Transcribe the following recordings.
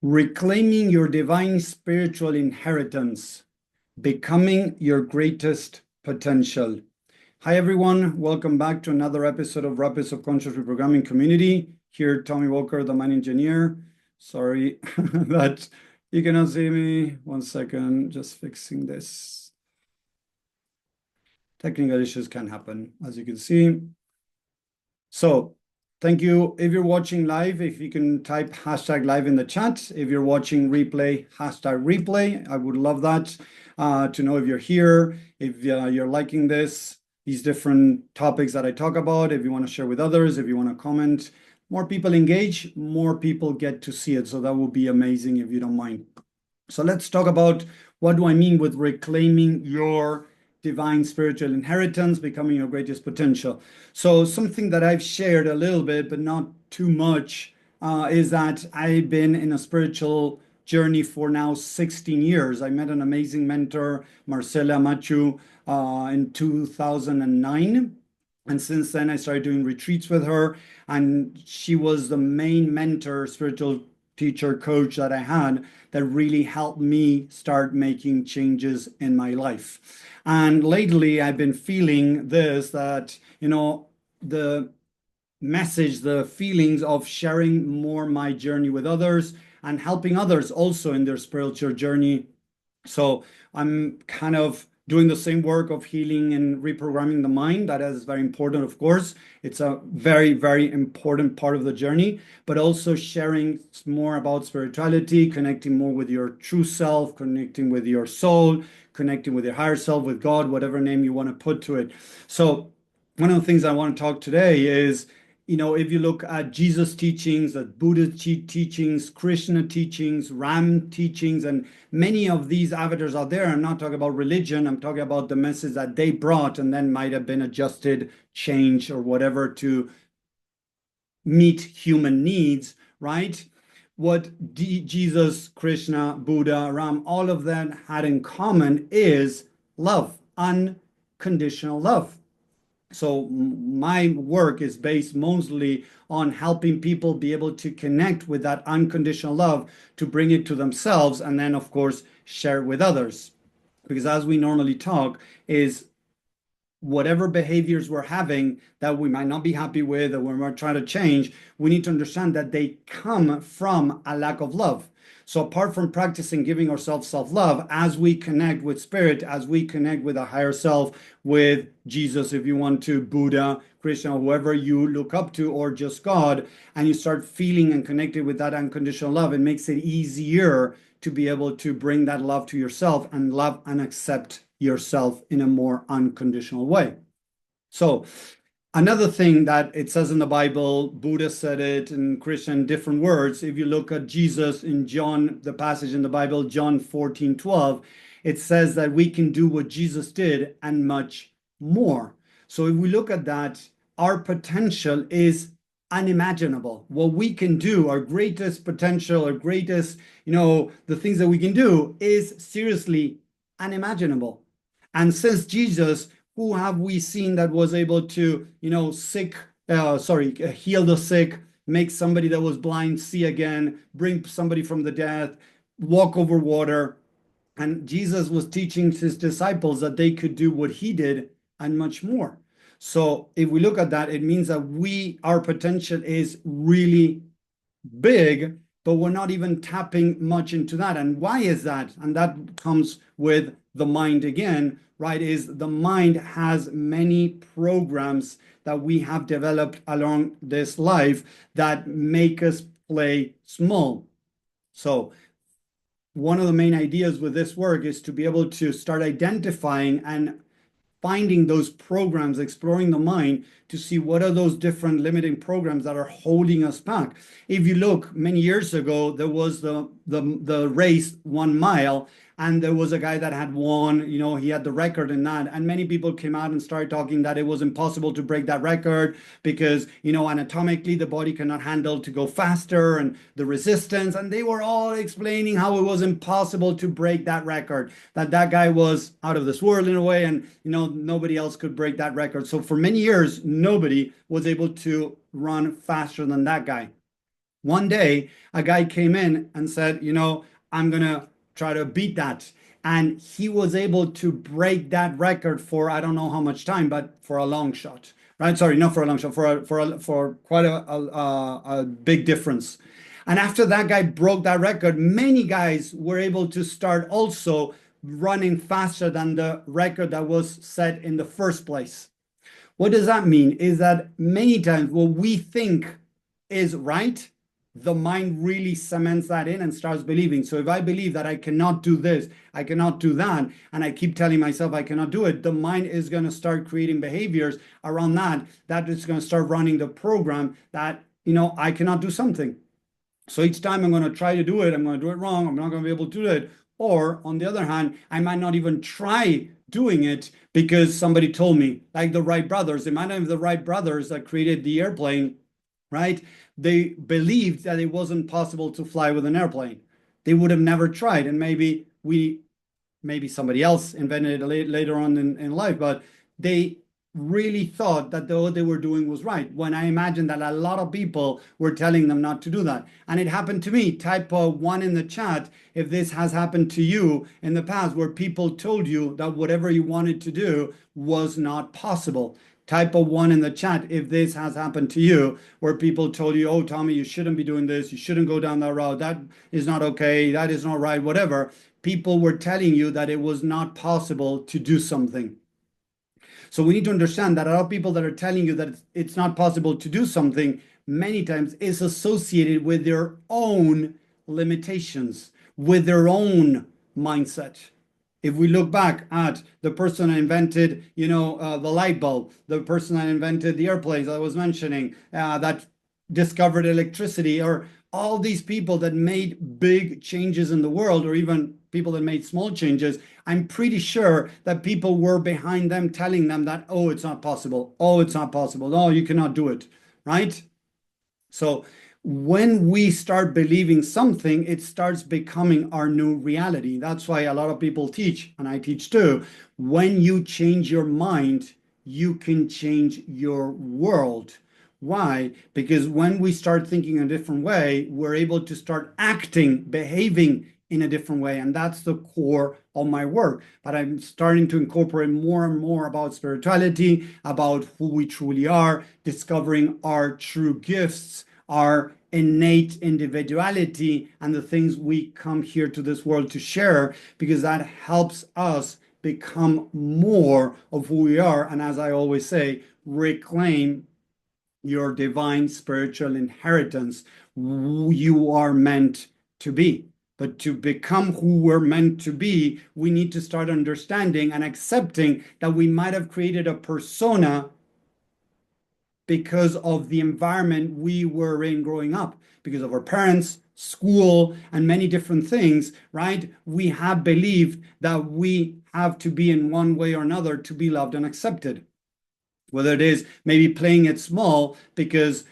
Reclaiming your divine spiritual inheritance, becoming your greatest potential. Hi, everyone. Welcome back to another episode of Rapid Subconscious Reprogramming Community. Here, Tommy Walker, the mind engineer. Sorry that you cannot see me. 1 second, just fixing this. Technical issues can happen, as you can see. So, thank you. If you're watching live, if you can type hashtag live in the chat. If you're watching replay, hashtag replay. I would love that to know if you're here, if you're liking these different topics that I talk about, if you want to share with others, if you want to comment. More people engage, more people get to see it. So that would be amazing if you don't mind. So let's talk about what do I mean with reclaiming your divine spiritual inheritance, becoming your greatest potential. So something that I've shared a little bit, but not too much, is that I've been in a spiritual journey for now 16 years. I met an amazing mentor, Marcela Machu, in 2009. And since then, I started doing retreats with her. And she was the main mentor, spiritual teacher, coach that I had that really helped me start making changes in my life. And lately, I've been feeling that, the message, the feelings of sharing more my journey with others and helping others also in their spiritual journey. So I'm kind of doing the same work of healing and reprogramming the mind. That is very important, of course. It's a very, very important part of the journey, but also sharing more about spirituality, connecting more with your true self, connecting with your soul, connecting with your higher self, with God, whatever name you want to put to it. So one of the things I want to talk today is, if you look at Jesus' teachings, at Buddha's teachings, Krishna teachings, Ram teachings, and many of these avatars out there, I'm not talking about religion, I'm talking about the message that they brought and then might have been adjusted, changed, or whatever to meet human needs, right? What Jesus, Krishna, Buddha, Ram, all of them had in common is love, unconditional love. So my work is based mostly on helping people be able to connect with that unconditional love, to bring it to themselves, and then, of course, share it with others. Because as we normally talk, is whatever behaviors we're having that we might not be happy with or we're trying to change, we need to understand that they come from a lack of love. So apart from practicing giving ourselves self-love, as we connect with spirit, as we connect with a higher self, with Jesus, if you want to, Buddha, Krishna, whoever you look up to, or just God, and you start feeling and connected with that unconditional love, it makes it easier to be able to bring that love to yourself and love and accept yourself in a more unconditional way. So another thing that it says in the Bible, Buddha said it, and Krishna in different words. If you look at Jesus in John, the passage in the Bible, John 14:12, it says that we can do what Jesus did and much more. So if we look at that, our potential is unimaginable. What we can do, our greatest potential, our greatest, the things that we can do is seriously unimaginable. And since Jesus, who have we seen that was able to, heal the sick, make somebody that was blind see again, bring somebody from the dead, walk over water. And Jesus was teaching his disciples that they could do what he did and much more. So if we look at that, it means that our potential is really big, but we're not even tapping much into that. And why is that? And that comes with the mind again, right? Is the mind has many programs that we have developed along this life that make us play small. So one of the main ideas with this work is to be able to start identifying and finding those programs, exploring the mind to see what are those different limiting programs that are holding us back. If you look, many years ago, there was the race 1 mile, and there was a guy that had won, he had the record in that. And many people came out and started talking that it was impossible to break that record because, anatomically, the body cannot handle to go faster and the resistance. And they were all explaining how it was impossible to break that record, that guy was out of this world in a way, and, nobody else could break that record. So for many years, nobody was able to run faster than that guy. One day, a guy came in and said, I'm going to try to beat that. And he was able to break that record for I don't know how much time, but for a long shot, right? Sorry, not for a long shot, for quite a big difference. And after that guy broke that record, many guys were able to start also running faster than the record that was set in the first place. What does that mean? Is that many times what we think is right, the mind really cements that in and starts believing. So if I believe that I cannot do this, I cannot do that, and I keep telling myself I cannot do it, the mind is going to start creating behaviors around that, that is going to start running the program that, I cannot do something. So each time I'm going to try to do it, I'm going to do it wrong. I'm not going to be able to do it. Or on the other hand, I might not even try doing it because somebody told me, like the Wright brothers. Imagine if the Wright brothers that created the airplane, right? They believed that it wasn't possible to fly with an airplane. They would have never tried. And maybe somebody else invented it later on in life, but they really thought that what they were doing was right, when I imagine that a lot of people were telling them not to do that. And it happened to me. Type 1 in the chat if this has happened to you in the past, where people told you that whatever you wanted to do was not possible. Type 1 in the chat if this has happened to you, where people told you, oh, Tommy, you shouldn't be doing this, you shouldn't go down that route, that is not okay, that is not right, whatever. People were telling you that it was not possible to do something. So we need to understand that a lot of people that are telling you that it's not possible to do something many times is associated with their own limitations, with their own mindset. If we look back at the person that invented, the light bulb, the person that invented the airplanes I was mentioning, that discovered electricity, or all these people that made big changes in the world, or even people that made small changes, I'm pretty sure that people were behind them telling them that, oh, it's not possible. Oh, it's not possible. No, you cannot do it, right? So when we start believing something, it starts becoming our new reality. That's why a lot of people teach, and I teach too, when you change your mind, you can change your world. Why? Because when we start thinking a different way, we're able to start acting, behaving in a different way. And that's the core of my work. But I'm starting to incorporate more and more about spirituality, about who we truly are, discovering our true gifts, our innate individuality, and the things we come here to this world to share, because that helps us become more of who we are. And as I always say, reclaim your divine spiritual inheritance, who you are meant to be. But to become who we're meant to be, we need to start understanding and accepting that we might have created a persona because of the environment we were in growing up, because of our parents, school, and many different things, right? We have believed that we have to be in one way or another to be loved and accepted. Whether it is maybe playing it small because,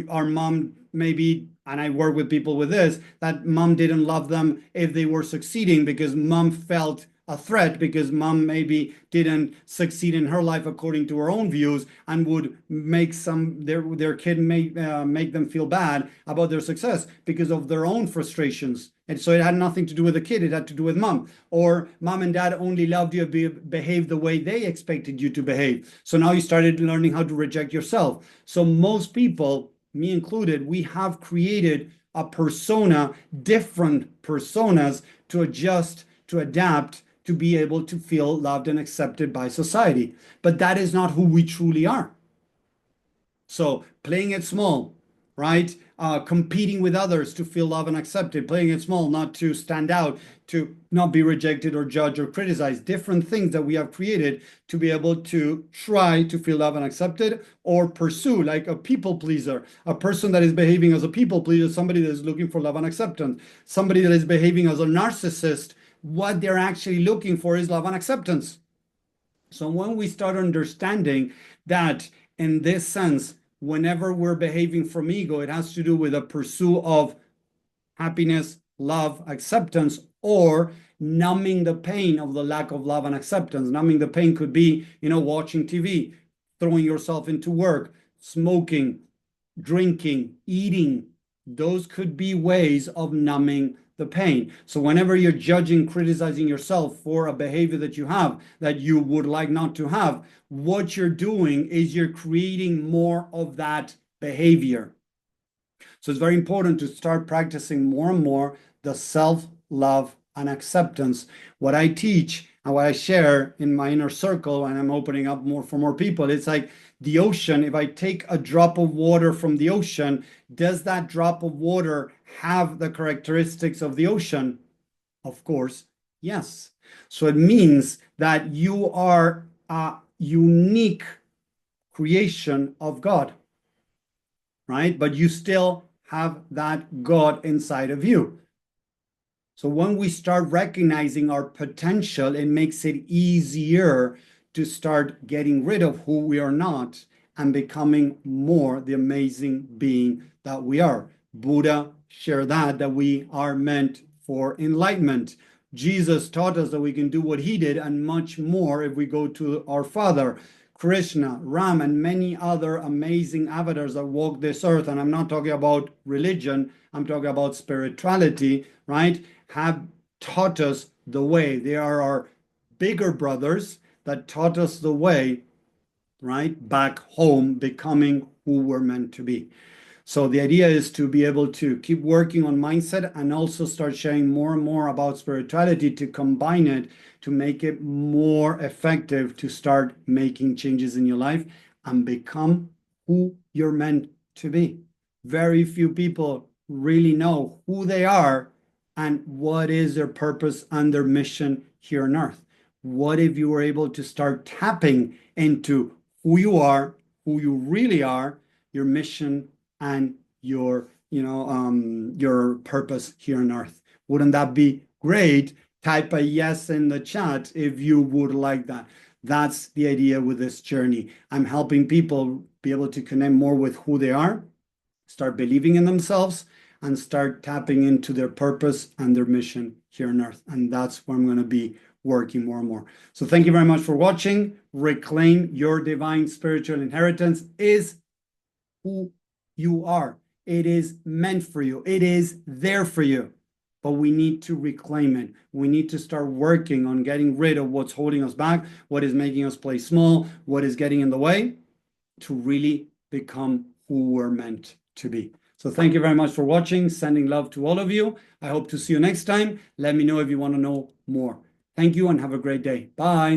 our mom maybe, and I work with people with this, that mom didn't love them if they were succeeding because mom felt a threat, because mom maybe didn't succeed in her life according to her own views, and would make their kid make them feel bad about their success because of their own frustrations. And so it had nothing to do with the kid, it had to do with mom. Or mom and dad only loved you behave the way they expected you to behave. So now you started learning how to reject yourself. So most people, me included, we have created a persona, different personas, to adjust, to adapt, to be able to feel loved and accepted by society. But that is not who we truly are. So playing it small, right? Competing with others to feel loved and accepted, playing it small, not to stand out, to not be rejected or judged or criticized, different things that we have created to be able to try to feel loved and accepted, or pursue, like a people pleaser, a person that is behaving as a people pleaser, somebody that is looking for love and acceptance, somebody that is behaving as a narcissist. What they're actually looking for is love and acceptance. So when we start understanding that in this sense, whenever we're behaving from ego, it has to do with a pursuit of happiness, love, acceptance, or numbing the pain of the lack of love and acceptance. Numbing the pain could be, watching TV, throwing yourself into work, smoking, drinking, eating, those could be ways of numbing the pain. So whenever you're judging, criticizing yourself for a behavior that you have that you would like not to have, what you're doing is you're creating more of that behavior. So it's very important to start practicing more and more the self-love and acceptance. What I teach and what I share in my inner circle, and I'm opening up more for more people, it's like the ocean. If I take a drop of water from the ocean, does that drop of water have the characteristics of the ocean? Of course, yes. So it means that you are a unique creation of God, right? But you still have that God inside of you. So when we start recognizing our potential, it makes it easier to start getting rid of who we are not and becoming more the amazing being that we are. Buddha shared that we are meant for enlightenment. Jesus taught us that we can do what he did and much more if we go to our Father. Krishna, Ram, and many other amazing avatars that walk this earth, and I'm not talking about religion, I'm talking about spirituality, right, have taught us the way. They are our bigger brothers that taught us the way, right, back home, becoming who we're meant to be. So the idea is to be able to keep working on mindset and also start sharing more and more about spirituality to combine it, to make it more effective, to start making changes in your life and become who you're meant to be. Very few people really know who they are and what is their purpose and their mission here on earth. What if you were able to start tapping into who you are, who you really are, your mission, and your your purpose here on earth? Wouldn't that be great? Type a yes in the chat if you would like that. That's the idea with this journey. I'm helping people be able to connect more with who they are, start believing in themselves, and start tapping into their purpose and their mission here on earth. And that's where I'm going to be working more and more. So thank you very much for watching. Reclaim your divine spiritual inheritance is who you are. It is meant for you. It is there for you. But we need to reclaim it. We need to start working on getting rid of what's holding us back, what is making us play small, what is getting in the way, to really become who we're meant to be. So thank you very much for watching. Sending love to all of you. I hope to see you next time. Let me know if you want to know more. Thank you and have a great day. Bye.